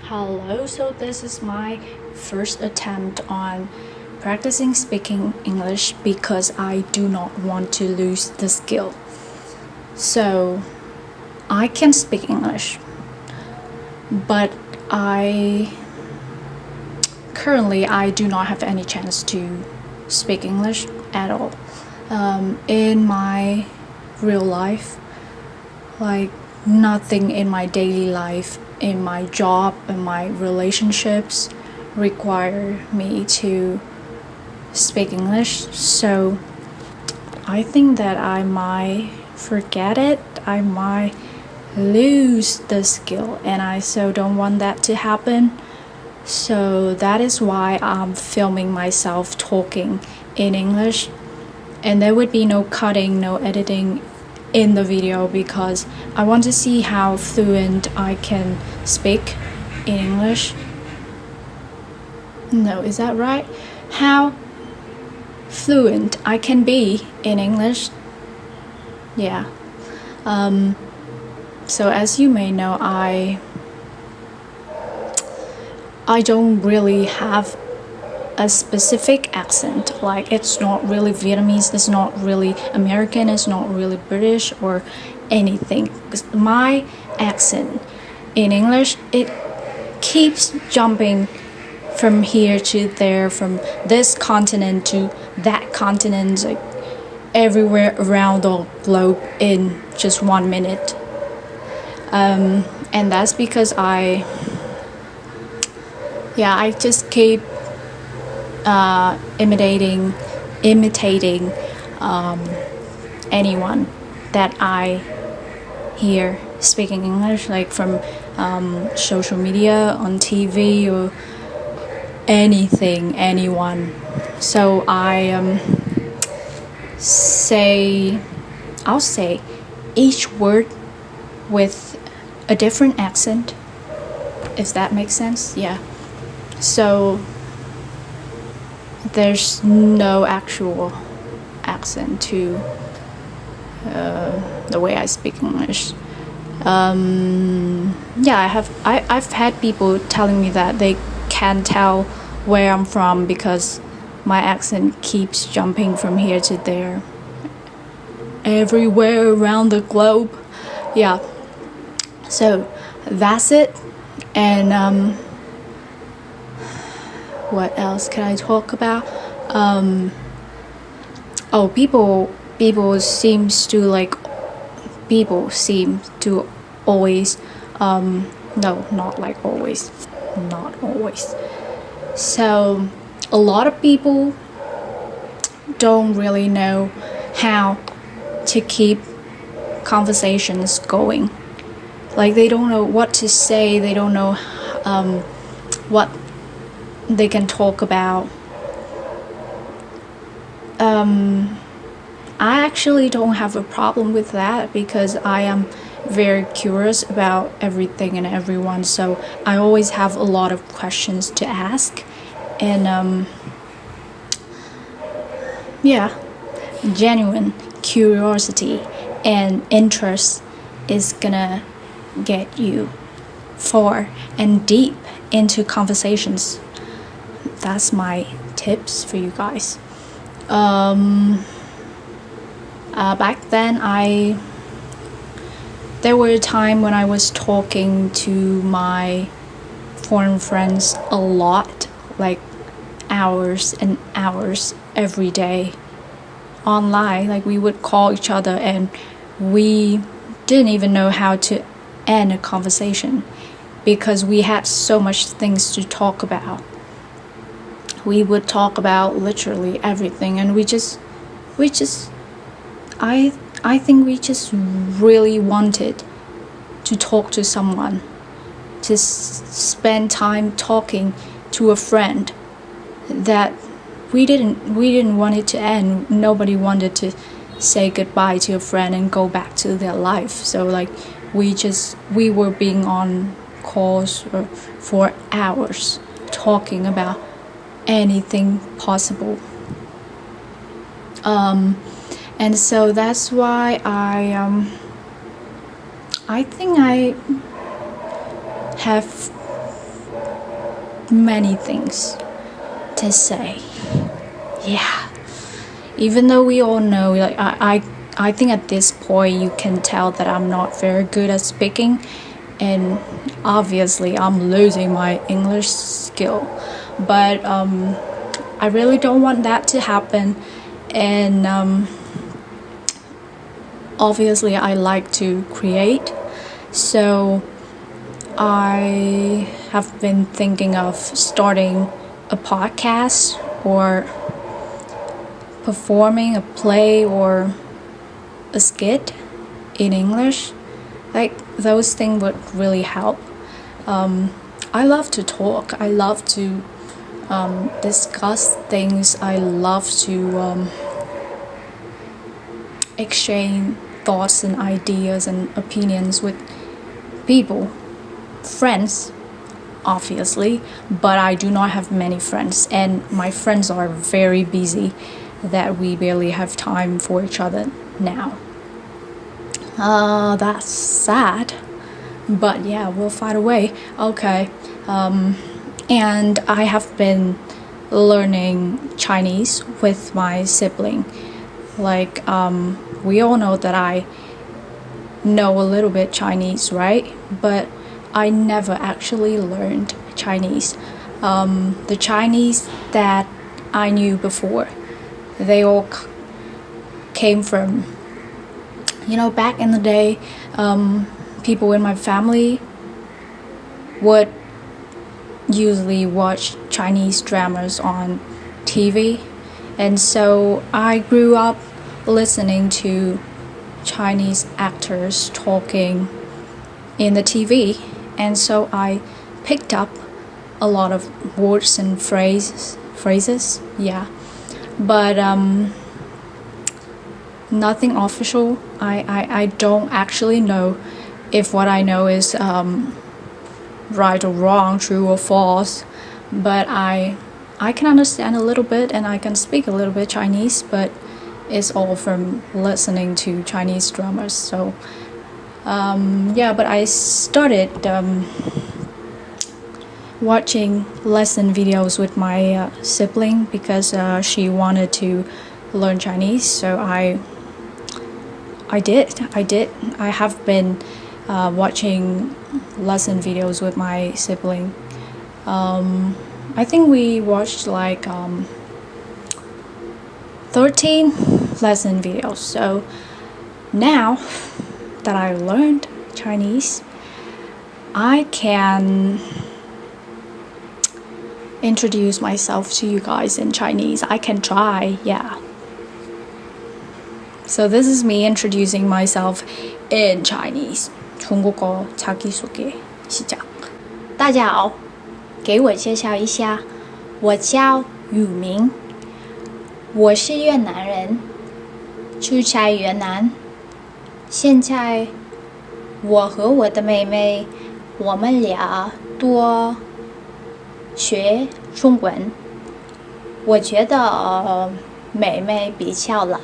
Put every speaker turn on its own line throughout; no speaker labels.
Hello, so this is my first attempt on practicing speaking English because I do not want to lose the skill. So I can speak English, but I do not have any chance to speak English at all. In my real life, like nothing in my daily life, in my job and my relationships require me to speak English. So I think that I might forget it. I might lose the skill, and I so don't want that to happen. So that is why I'm filming myself talking in English, and there would be no cutting, no editing in the video because I want to see how fluent I can speak in English. No, is that right? How fluent I can be in English. Yeah. So as you may know, I don't really have a specific accent. Like it's not really Vietnamese, it's not really American, it's not really British or anything. My accent in English, it keeps jumping from here to there, from this continent to that continent, like everywhere around the globe in just 1 minute. And that's because I just keep imitating anyone that I hear speaking English, like from social media, on TV, or anyone. So I'll say each word with a different accent, if that makes sense. Yeah. So there's no actual accent to the way I speak English. I've had people telling me that they can't tell where I'm from because my accent keeps jumping from here to there, everywhere around the globe. Yeah. So that's it. And what else can I talk about? People seem to always, no, not like always, not always. So a lot of people don't really know how to keep conversations going. Like they don't know what to say, they don't know what they can talk about. I actually don't have a problem with that because I am very curious about everything and everyone, so I always have a lot of questions to ask. And genuine curiosity and interest is gonna get you far and deep into conversations. That's my tips for you guys. Back then, there were a time when I was talking to my foreign friends a lot, like hours and hours every day online. Like we would call each other and we didn't even know how to end a conversation because we had so much things to talk about. We would talk about literally everything, and I think we just really wanted to talk to someone, to spend time talking to a friend that we didn't want it to end. Nobody wanted to say goodbye to a friend and go back to their life. So like we were being on calls for hours talking about anything possible. And so that's why I think I have many things to say. Yeah. Even though we all know, like I think at this point you can tell that I'm not very good at speaking, and obviously I'm losing my English skill. But I really don't want that to happen, and obviously I like to create, so I have been thinking of starting a podcast or performing a play or a skit in English. Like those things would really help. I love to talk. I love to discuss things. I love to exchange thoughts and ideas and opinions with people, friends, obviously, but I do not have many friends, and my friends are very busy that we barely have time for each other now. That's sad, but yeah, we'll find a way. Okay. And I have been learning Chinese with my sibling. Like, we all know that I know a little bit Chinese, right? But I never actually learned Chinese. The Chinese that I knew before, they all came from, back in the day, people in my family would usually watch Chinese dramas on TV, and so I grew up listening to Chinese actors talking in the TV, and so I picked up a lot of words and phrases, yeah, but nothing official. I don't actually know if what I know is right or wrong, true or false, but I can understand a little bit and I can speak a little bit Chinese, but it's all from listening to Chinese dramas. So yeah, but I started watching lesson videos with my sibling because she wanted to learn Chinese, so I did. I have been watching lesson videos with my sibling. I think we watched like 13 lesson videos. So now that I learned Chinese, I can introduce myself to you guys in Chinese. I can try, yeah. So this is me introducing myself in Chinese. 중국어 자기소개 시작. 大家好，给我介绍一下，我叫宇明，我是越南人，住在越南。现在我和我的妹妹，我们俩多学中文。我觉得妹妹比较懒，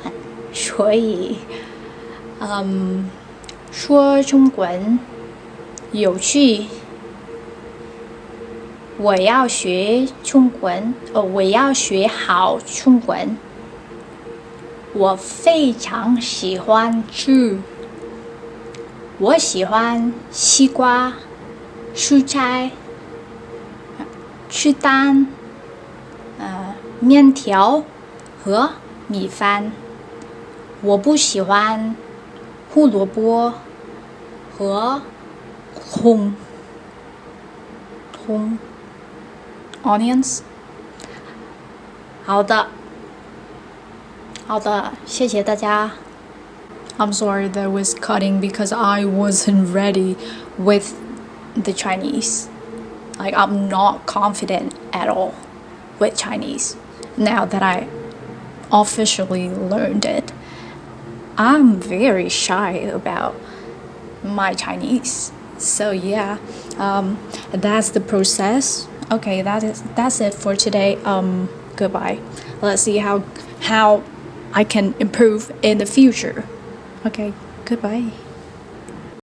所以说中文有趣。我要学中文，我要学好中文。我非常喜欢吃，我喜欢西瓜、蔬菜、鸡蛋、面条和米饭。我不喜欢胡萝卜和葱 onions。 好的，谢谢大家。I'm sorry that was cutting because I wasn't ready with the Chinese. Like, I'm not confident at all with Chinese. Now that I officially learned it, I'm very shy about my Chinese. So yeah, that's the process. Okay, that's it for today. Goodbye. Let's see how I can improve in the future. Okay, goodbye.